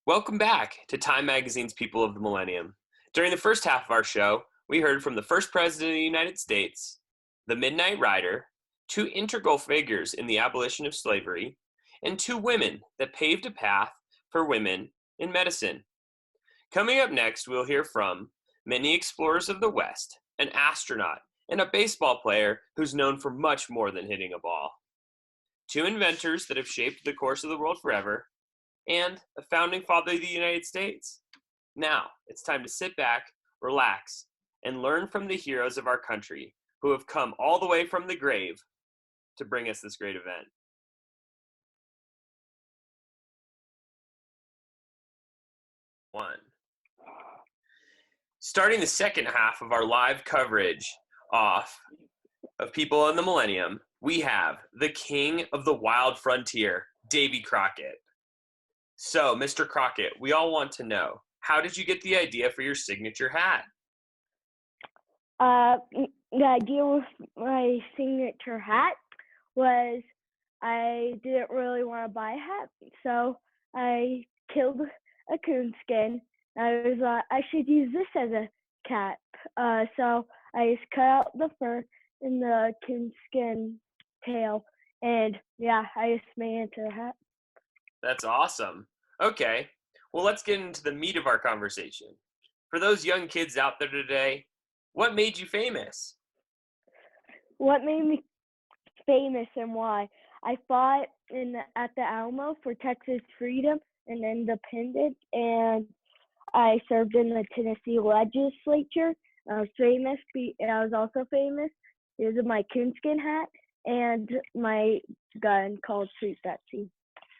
Welcome back to Time Magazine's People of the Millennium. During the first half of our show, we heard from the first president of the United States, the Midnight Rider, two integral figures in the abolition of slavery, and two women that paved a path for women in medicine. Coming up next, we'll hear from many explorers of the West, an astronaut, and a baseball player who's known for much more than hitting a ball. Two inventors that have shaped the course of the world forever, and a founding father of the United States. Now, it's time to sit back, relax, and learn from the heroes of our country who have come all the way from the grave to bring us this great event. One. Starting the second half of our live coverage off of People in the Millennium, we have the king of the wild frontier, Davy Crockett. So, Mr. Crockett, we all want to know, how did you get the idea for your signature hat? The idea with my signature hat was I didn't really want to buy a hat, so I killed a coonskin. I was like, I should use this as a cap. So I just cut out the fur in the coonskin tail, and yeah, I just made it into a hat. That's awesome. Okay, well, let's get into the meat of our conversation. For those young kids out there today, what made you famous? What made me famous and why? I fought at the Alamo for Texas freedom and independence, and I served in the Tennessee legislature. I was famous, and I was also famous because of my coonskin hat and my gun called Sweet Betsy.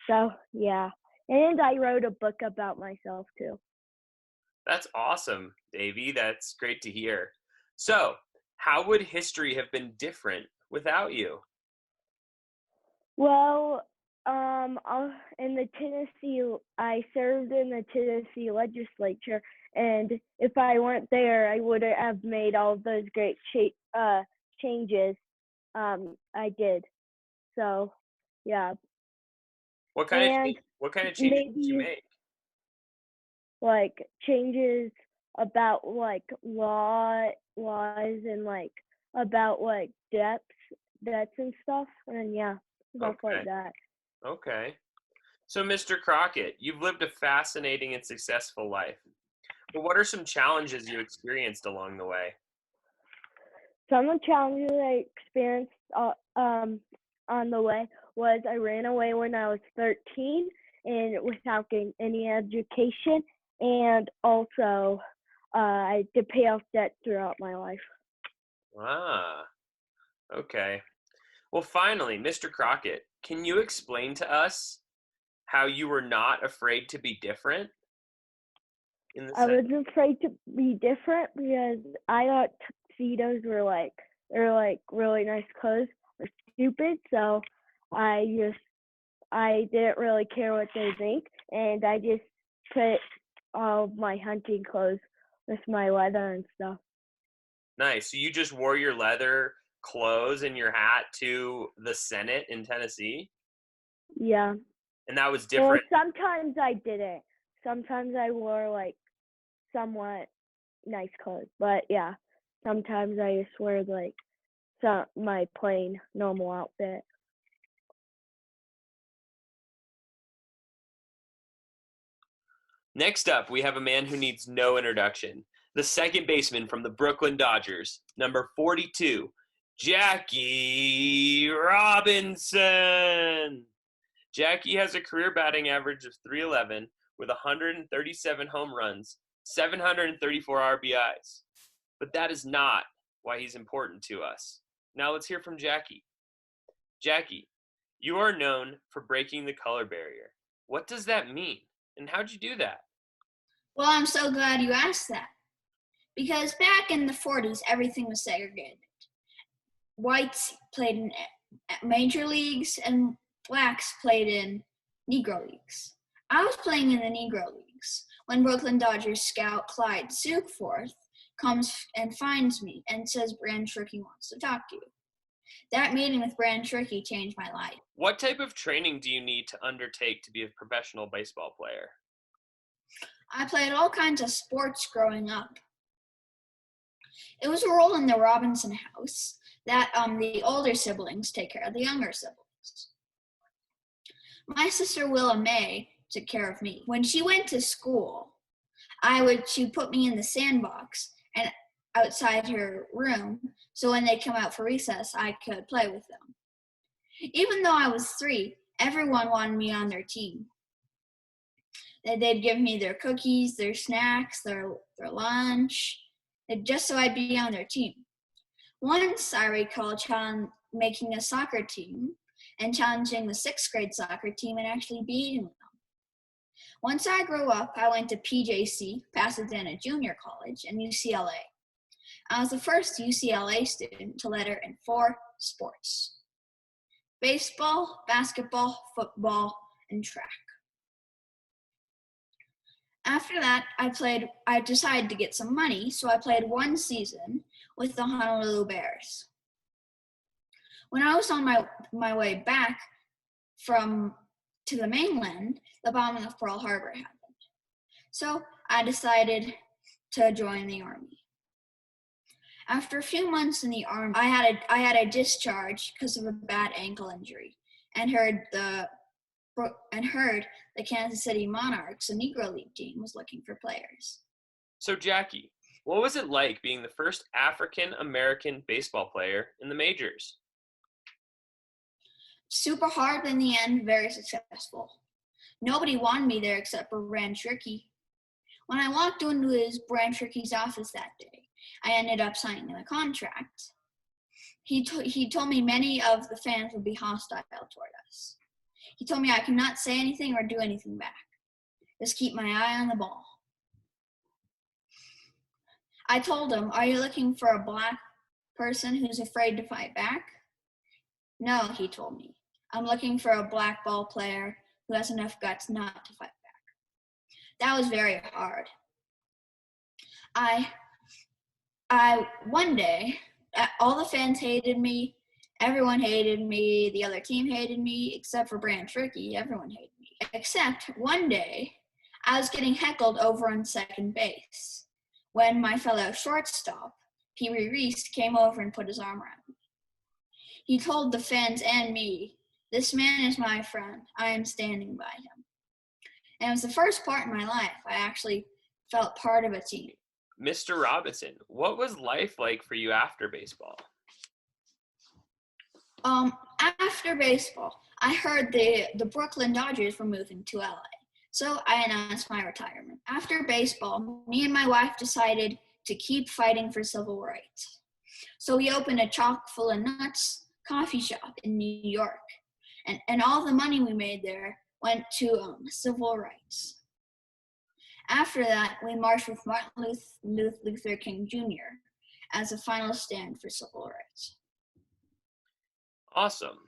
So, yeah. And I wrote a book about myself, too. That's awesome, Davey. That's great to hear. So, how would history have been different without you? Well, in the Tennessee, I served in the Tennessee legislature, and if I weren't there, I would have made all of those great changes I did. So, yeah. What kind And of changes did you maybe make? like changes about like laws and like about like debts and stuff, and yeah, stuff like Okay, that. okay. So, Mr. Crockett, you've lived a fascinating and successful life. But what are some challenges you experienced along the way? Some of the challenges I experienced on the way was I ran away when I was 13 and without getting any education, and also I had to pay off debt throughout my life. Ah, okay. Well, finally, Mr. Crockett, can you explain to us how you were not afraid to be different in the I sense? wasn't afraid to be different because I thought tuxedos were like they're like really nice clothes or stupid, so I didn't really care what they think, and I just put all of my hunting clothes with my leather and stuff. Nice. So you just wore your leather clothes and your hat to the Senate in Tennessee? Yeah. And that was Well, different. sometimes I didn't. Sometimes I wore like somewhat nice clothes, but yeah, sometimes I just wear like my plain normal outfit. Next up, we have a man who needs no introduction. The second baseman from the Brooklyn Dodgers, number 42, Jackie Robinson. Jackie has a career batting average of 311 with 137 home runs, 734 RBIs. But that is not why he's important to us. Now let's hear from Jackie. Jackie, you are known for breaking the color barrier. What does that mean? And how'd you do that? Well, I'm so glad you asked that. Because back in the 40s, everything was segregated. Whites played in major leagues and blacks played in Negro leagues. I was playing in the Negro leagues when Brooklyn Dodgers scout Clyde Sukeforth comes and finds me and says Brand Tricky wants to talk to you. That meeting with Brand Tricky changed my life. What type of training do you need to undertake to be a professional baseball player? I played all kinds of sports growing up. It was a role in the Robinson house that the older siblings take care of the younger siblings. My sister Willa May took care of me. When she went to school, she'd put me in the sandbox and outside her room, so when they'd come out for recess, I could play with them. Even though I was 3, everyone wanted me on their team. They'd give me their cookies, their snacks, their lunch, just so I'd be on their team. Once I recall making a soccer team and challenging the 6th grade soccer team and actually beating them. Once I grew up, I went to PJC, Pasadena Junior College, and UCLA. I was the first UCLA student to letter in 4 sports: baseball, basketball, football, and track. After that, I decided to get some money, so I played 1 season with the Honolulu Bears. When I was on my way back to the mainland, the bombing of Pearl Harbor happened. So I decided to join the Army. After a few months in the Army, I had a discharge because of a bad ankle injury, and heard the Kansas City Monarchs, a Negro League team, was looking for players. So Jackie, what was it like being the first African American baseball player in the majors? Super hard, but in the end, very successful. Nobody wanted me there except for Branch Rickey. When I walked into Branch Rickey's office that day, I ended up signing the contract. He told me many of the fans would be hostile toward us. He told me I could not say anything or do anything back. Just keep my eye on the ball. I told him, "Are you looking for a black person who's afraid to fight back?" "No," he told me. "I'm looking for a black ball player who has enough guts not to fight back." That was very hard. One day, all the fans hated me. Everyone hated me. The other team hated me, except for Branch Rickey. Everyone hated me. Except one day, I was getting heckled over on second base when my fellow shortstop, Pee Wee Reese, came over and put his arm around me. He told the fans and me, "This man is my friend. I am standing by him." And it was the first part in my life I actually felt part of a team. Mr. Robinson, what was life like for you after baseball? After baseball, I heard the Brooklyn Dodgers were moving to LA, so I announced my retirement. After baseball, me and my wife decided to keep fighting for civil rights. So we opened a chock full of nuts coffee shop in New York, and all the money we made there went to civil rights. After that, we marched with Martin Luther King Jr. as a final stand for civil rights. Awesome.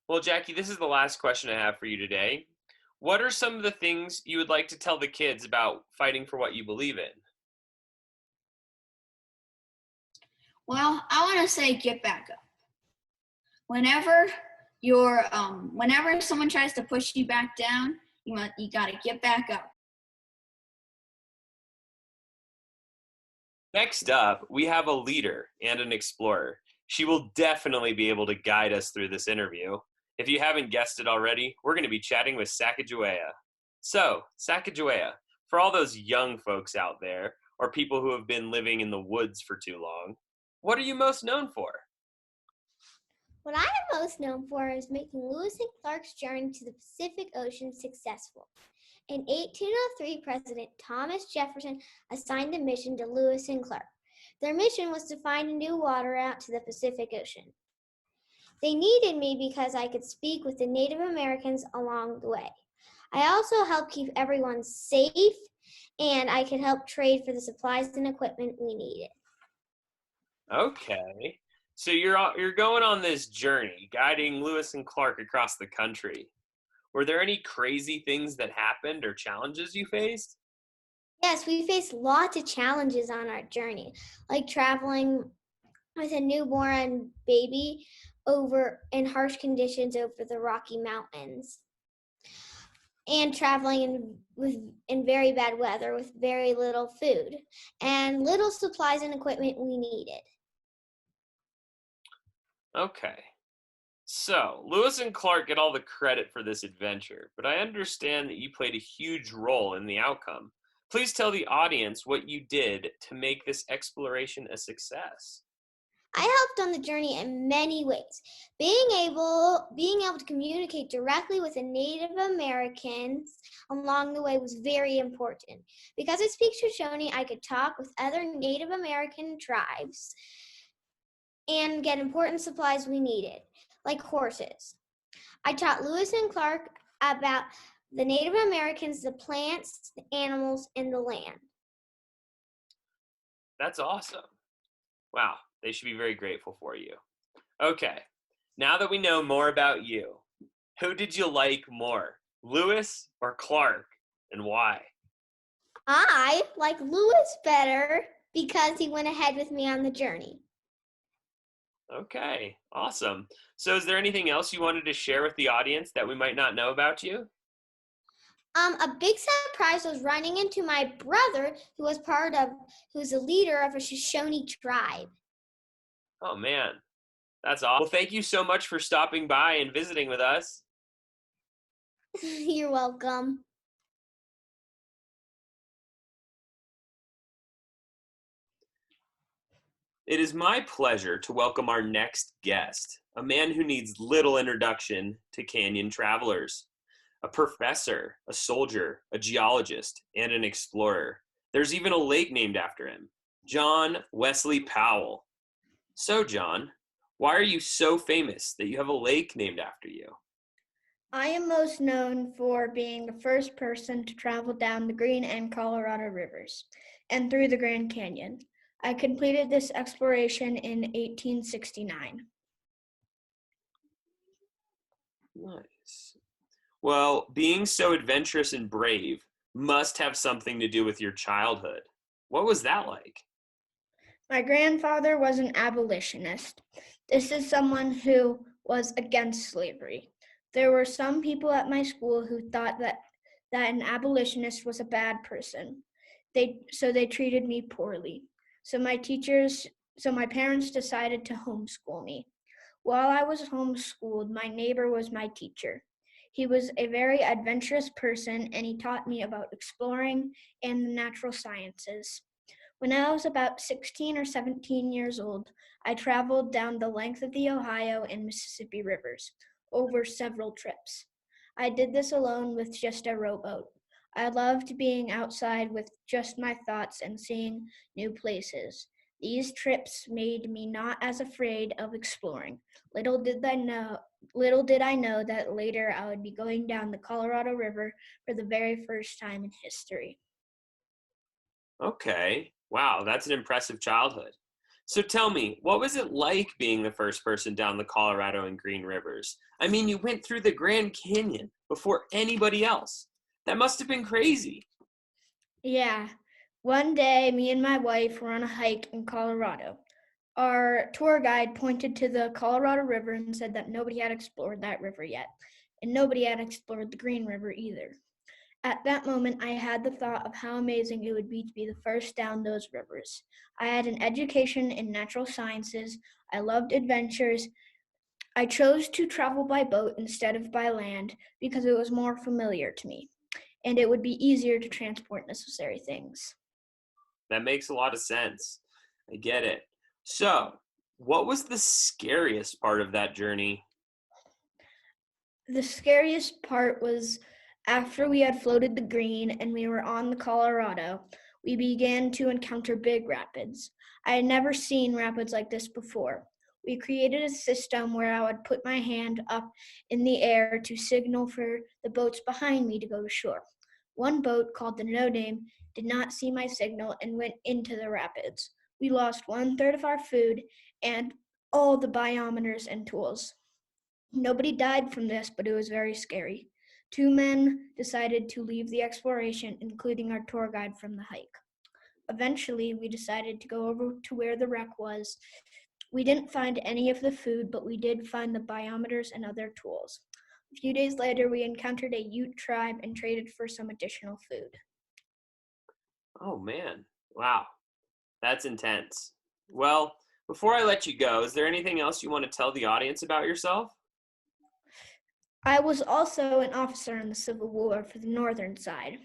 Well, Jackie, this is the last question I have for you today. What are some of the things you would like to tell the kids about fighting for what you believe in? Well, I want to say get back up. Whenever someone tries to push you back down, you got to get back up. Next up, we have a leader and an explorer. She will definitely be able to guide us through this interview. If you haven't guessed it already, we're going to be chatting with Sacagawea. So, Sacagawea, for all those young folks out there, or people who have been living in the woods for too long, what are you most known for? What I am most known for is making Lewis and Clark's journey to the Pacific Ocean successful. In 1803, President Thomas Jefferson assigned a mission to Lewis and Clark. Their mission was to find a new water route to the Pacific Ocean. They needed me because I could speak with the Native Americans along the way. I also helped keep everyone safe, and I could help trade for the supplies and equipment we needed. Okay. So you're going on this journey, guiding Lewis and Clark across the country. Were there any crazy things that happened or challenges you faced? Yes, we faced lots of challenges on our journey, like traveling with a newborn baby in harsh conditions over the Rocky Mountains. and traveling in very bad weather with very little food and little supplies and equipment we needed. Okay. So, Lewis and Clark get all the credit for this adventure, but I understand that you played a huge role in the outcome. Please tell the audience what you did to make this exploration a success. I helped on the journey in many ways. Being able to communicate directly with the Native Americans along the way was very important. Because I speak Shoshone, I could talk with other Native American tribes and get important supplies we needed, like horses. I taught Lewis and Clark about the Native Americans, the plants, the animals, and the land. That's awesome. Wow, they should be very grateful for you. Okay, now that we know more about you, who did you like more, Lewis or Clark, and why? I like Lewis better because he went ahead with me on the journey. Okay, awesome. So is there anything else you wanted to share with the audience that we might not know about you? A big surprise was running into my brother, who's a leader of a Shoshone tribe. Oh man, that's awesome. Well, thank you so much for stopping by and visiting with us. You're welcome. It is my pleasure to welcome our next guest, a man who needs little introduction to canyon travelers. A professor, a soldier, a geologist, and an explorer. There's even a lake named after him, John Wesley Powell. So, John, why are you so famous that you have a lake named after you? I am most known for being the first person to travel down the Green and Colorado rivers and through the Grand Canyon. I completed this exploration in 1869. Nice. Well, being so adventurous and brave must have something to do with your childhood. What was that like? My grandfather was an abolitionist. This is someone who was against slavery. There were some people at my school who thought that an abolitionist was a bad person. So they treated me poorly. So my parents decided to homeschool me. While I was homeschooled, my neighbor was my teacher. He was a very adventurous person, and he taught me about exploring and the natural sciences. When I was about 16 or 17 years old, I traveled down the length of the Ohio and Mississippi rivers over several trips. I did this alone with just a rowboat. I loved being outside with just my thoughts and seeing new places. These trips made me not as afraid of exploring. Little did I know that later I would be going down the Colorado River for the very first time in history. Okay. Wow, that's an impressive childhood. So tell me, what was it like being the first person down the Colorado and Green Rivers? I mean, you went through the Grand Canyon before anybody else. That must have been crazy. Yeah. One day, me and my wife were on a hike in Colorado. Our tour guide pointed to the Colorado River and said that nobody had explored that river yet, and nobody had explored the Green River either. At that moment, I had the thought of how amazing it would be to be the first down those rivers. I had an education in natural sciences. I loved adventures. I chose to travel by boat instead of by land because it was more familiar to me, and it would be easier to transport necessary things. That makes a lot of sense. I get it. So, what was the scariest part of that journey? The scariest part was after we had floated the Green and we were on the Colorado, we began to encounter big rapids. I had never seen rapids like this before. We created a system where I would put my hand up in the air to signal for the boats behind me to go to shore. One boat, called the No Name, did not see my signal and went into the rapids. We lost 1/3 of our food and all the biometers and tools. Nobody died from this, but it was very scary. 2 men decided to leave the exploration, including our tour guide from the hike. Eventually, we decided to go over to where the wreck was. We didn't find any of the food, but we did find the biometers and other tools. A few days later, we encountered a Ute tribe and traded for some additional food. Oh, man. Wow. That's intense. Well, before I let you go, is there anything else you want to tell the audience about yourself? I was also an officer in the Civil War for the northern side.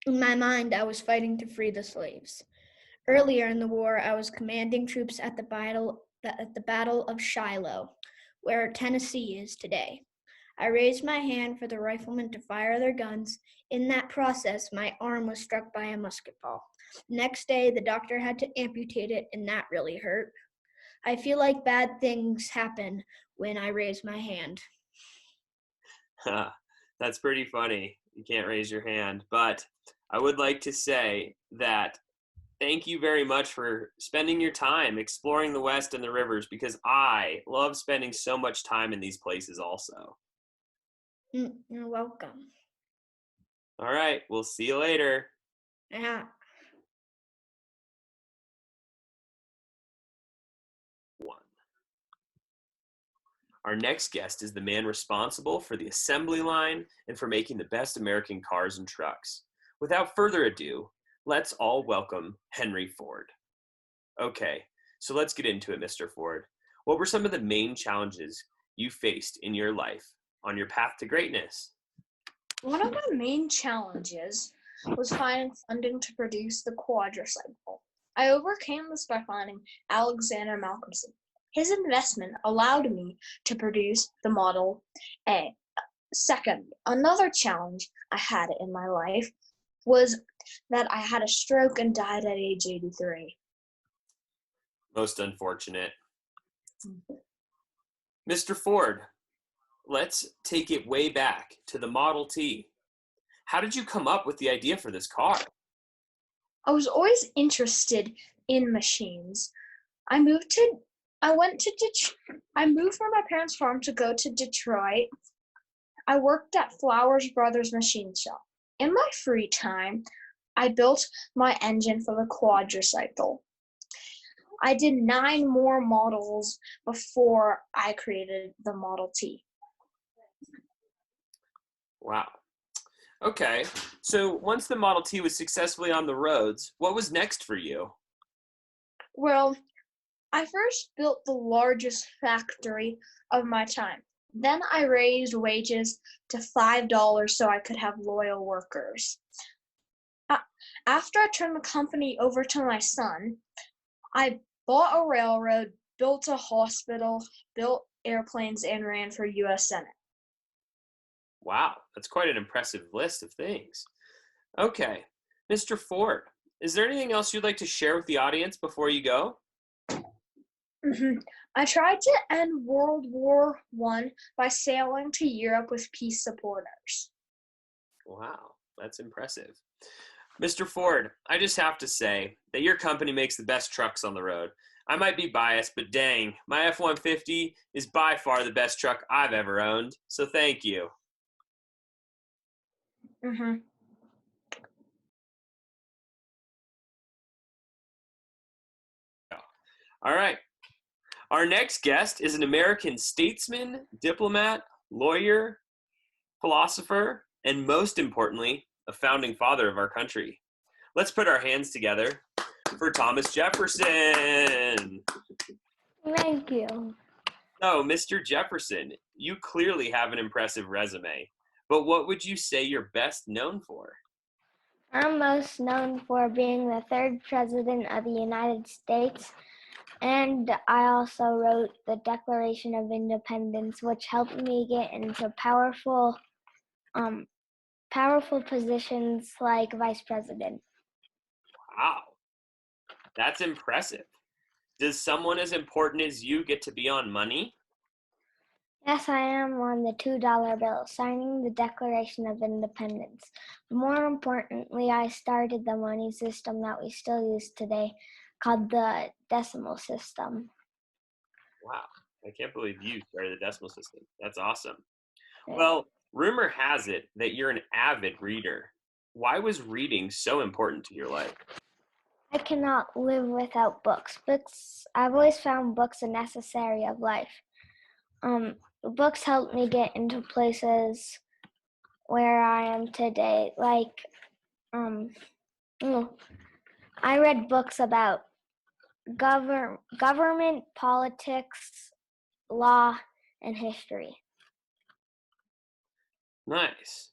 In my mind, I was fighting to free the slaves. Earlier in the war, I was commanding troops at the Battle of Shiloh, where Tennessee is today. I raised my hand for the riflemen to fire their guns. In that process, my arm was struck by a musket ball. Next day, the doctor had to amputate it, and that really hurt. I feel like bad things happen when I raise my hand. That's pretty funny. You can't raise your hand. But I would like to say that thank you very much for spending your time exploring the West and the rivers, because I love spending so much time in these places also. You're welcome. All right. We'll see you later. Yeah. Our next guest is the man responsible for the assembly line and for making the best American cars and trucks. Without further ado, let's all welcome Henry Ford. Okay, so let's get into it, Mr. Ford. What were some of the main challenges you faced in your life on your path to greatness? One of the main challenges was finding funding to produce the quadricycle. I overcame this by finding Alexander Malcolmson. His investment allowed me to produce the Model A. Second, another challenge I had in my life was that I had a stroke and died at age 83. Most unfortunate. Mr. Ford, let's take it way back to the Model T. How did you come up with the idea for this car? I was always interested in machines. I moved from my parents' farm to go to Detroit. I worked at Flowers Brothers Machine Shop. In my free time, I built my engine for the quadricycle. I did 9 more models before I created the Model T. Wow. Okay, so once the Model T was successfully on the roads, what was next for you? Well, I first built the largest factory of my time. Then I raised wages to $5 so I could have loyal workers. After I turned the company over to my son, I bought a railroad, built a hospital, built airplanes, and ran for U.S. Senate. Wow, that's quite an impressive list of things. Okay, Mr. Ford, is there anything else you'd like to share with the audience before you go? I tried to end World War I by sailing to Europe with peace supporters. Wow, that's impressive. Mr. Ford, I just have to say that your company makes the best trucks on the road. I might be biased, but dang, my F-150 is by far the best truck I've ever owned, so thank you. All right. Our next guest is an American statesman, diplomat, lawyer, philosopher, and most importantly, a founding father of our country. Let's put our hands together for Thomas Jefferson. Thank you. So, Mr. Jefferson, you clearly have an impressive resume, but what would you say you're best known for? I'm most known for being the 3rd President of the United States, and I also wrote the Declaration of Independence, which helped me get into powerful positions like Vice President. Wow, that's impressive. Does someone as important as you get to be on money? Yes, I am on the $2 bill, signing the Declaration of Independence. More importantly, I started the money system that we still use today, called the decimal system. Wow, I can't believe you started the decimal system. That's awesome. Well, rumor has it that you're an avid reader. Why was reading so important to your life? I cannot live without books. I've always found books a necessary of life. books helped me get into places where I am today. Like, I read books about government, politics, law, and history. Nice.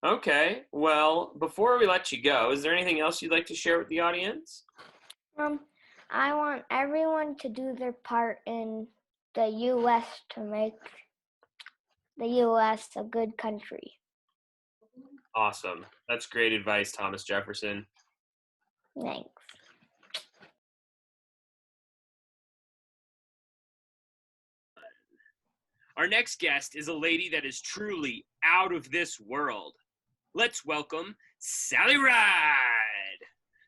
Okay, well, before we let you go, is there anything else you'd like to share with the audience? I want everyone to do their part in the U.S. to make the U.S. a good country. Awesome. That's great advice, Thomas Jefferson. Thanks. Our next guest is a lady that is truly out of this world. Let's welcome Sally Ride.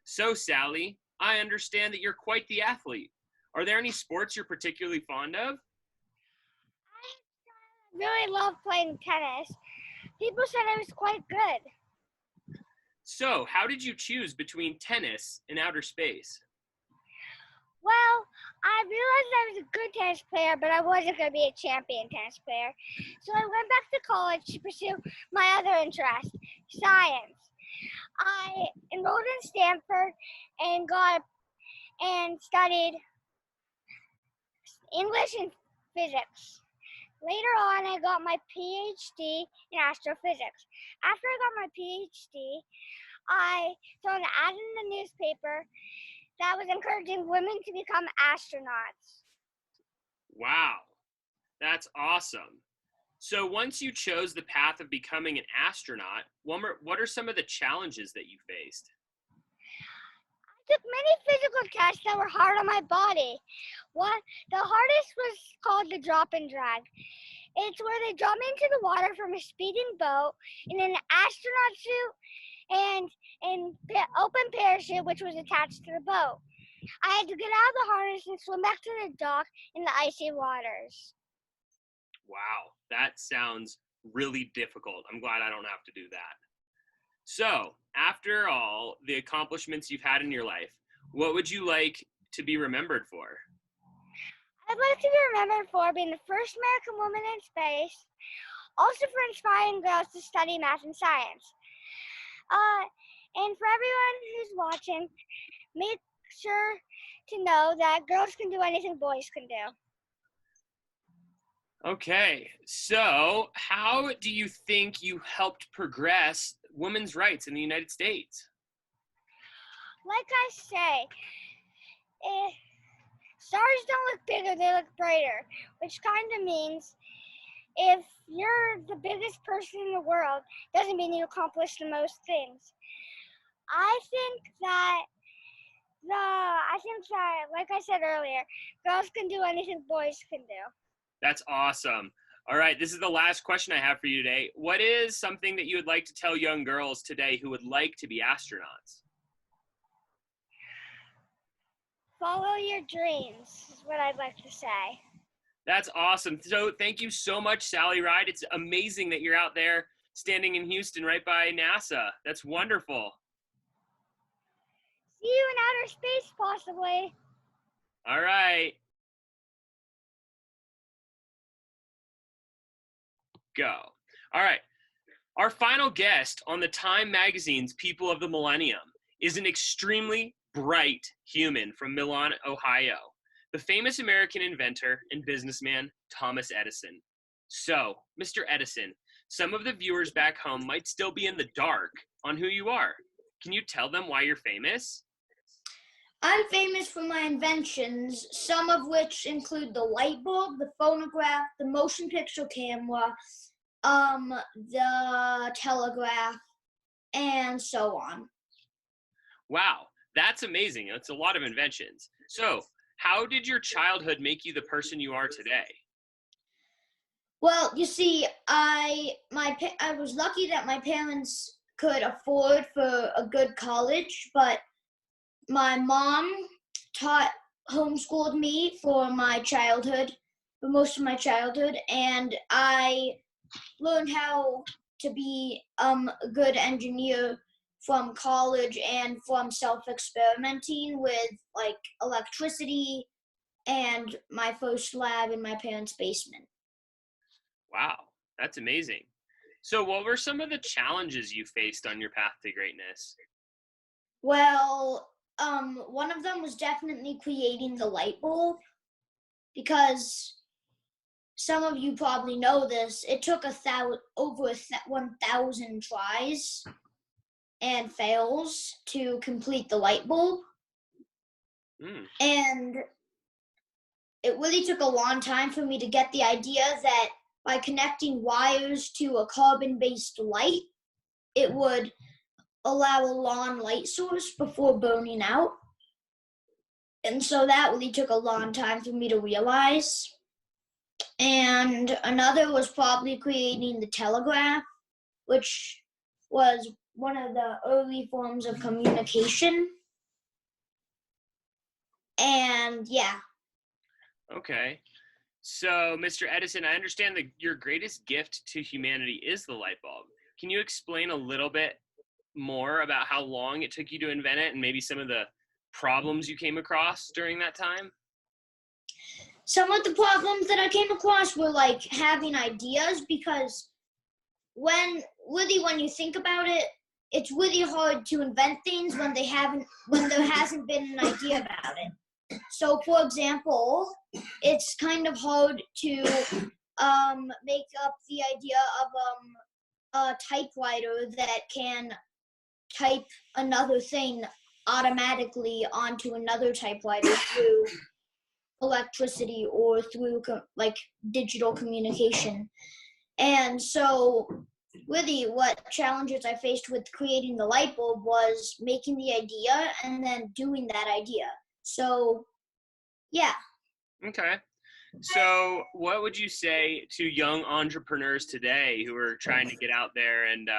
So, Sally, I understand that you're quite the athlete. Are there any sports you're particularly fond of? I really love playing tennis. People said I was quite good. So, how did you choose between tennis and outer space? Well, I realized I was a good tennis player, but I wasn't going to be a champion tennis player. So I went back to college to pursue my other interest, science. I enrolled in Stanford and studied English and physics. Later on, I got my PhD in astrophysics. After I got my PhD, I saw an ad in the newspaper that was encouraging women to become astronauts. Wow, that's awesome. So once you chose the path of becoming an astronaut, what are some of the challenges that you faced? I took many physical tests that were hard on my body. The hardest was called the drop and drag. It's where they drop me into the water from a speeding boat in an astronaut suit and an open parachute, which was attached to the boat. I had to get out of the harness and swim back to the dock in the icy waters. Wow, that sounds really difficult. I'm glad I don't have to do that. So, after all the accomplishments you've had in your life, what would you like to be remembered for? I'd like to be remembered for being the first American woman in space, also for inspiring girls to study math and science. And for everyone who's watching, make sure to know that girls can do anything boys can do. Okay, so how do you think you helped progress women's rights in the United States? Like I say, stars don't look bigger, they look brighter, which kind of means if you're the biggest person in the world, doesn't mean you accomplish the most things. I think that, like I said earlier, girls can do anything boys can do. That's awesome. All right, this is the last question I have for you today. What is something that you would like to tell young girls today who would like to be astronauts? Follow your dreams is what I'd like to say. That's awesome. So thank you so much, Sally Ride. It's amazing that you're out there standing in Houston right by NASA. That's wonderful. See you in outer space, possibly. All right. Go. All right. Our final guest on the Time Magazine's People of the Millennium is an extremely bright human from Milan, Ohio, the famous American inventor and businessman, Thomas Edison. So, Mr. Edison, some of the viewers back home might still be in the dark on who you are. Can you tell them why you're famous? I'm famous for my inventions, some of which include the light bulb, the phonograph, the motion picture camera, the telegraph, and so on. Wow, that's amazing. That's a lot of inventions. So, how did your childhood make you the person you are today? Well, you see, I was lucky that my parents could afford for a good college, but my mom homeschooled me for most of my childhood, and I learned how to be a good engineer from college and from self-experimenting with like electricity and my first lab in my parents' basement. Wow, that's amazing. So, what were some of the challenges you faced on your path to greatness? Well, one of them was definitely creating the light bulb because some of you probably know this. It took over 1,000 tries and fails to complete the light bulb. And it really took a long time for me to get the idea that by connecting wires to a carbon-based light, it would allow a long light source before burning out. And so that really took a long time for me to realize. And another was probably creating the telegraph, which was one of the early forms of communication. And yeah. Okay. So, Mr. Edison, I understand that your greatest gift to humanity is the light bulb. Can you explain a little bit more about how long it took you to invent it and maybe some of the problems you came across during that time? Some of the problems that I came across were like having ideas, because when you think about it, it's really hard to invent things when there hasn't been an idea about it. So, for example, it's kind of hard to make up the idea of a typewriter that can type another thing automatically onto another typewriter through electricity or through digital communication. And so really what challenges I faced with creating the light bulb was making the idea and then doing that idea. So yeah. Okay. So, what would you say to young entrepreneurs today who are trying to get out there and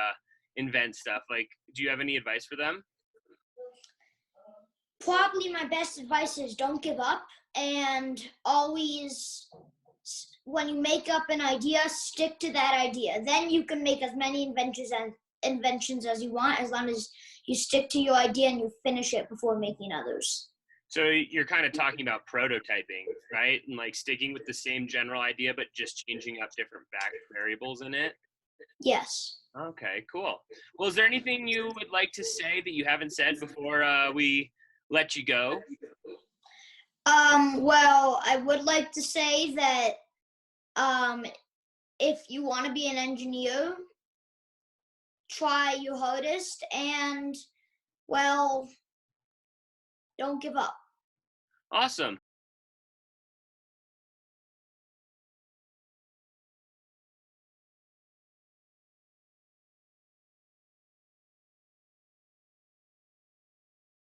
invent stuff? Like, do you have any advice for them? Probably my best advice is don't give up, and always, when you make up an idea, stick to that idea. Then you can make as many inventions as you want, as long as you stick to your idea and you finish it before making others. So you're kind of talking about prototyping, right? And like sticking with the same general idea, but just changing up different variables in it? Yes. Okay, cool. Well, is there anything you would like to say that you haven't said before we let you go? Well, I would like to say that if you want to be an engineer, try your hardest and, well, don't give up. Awesome.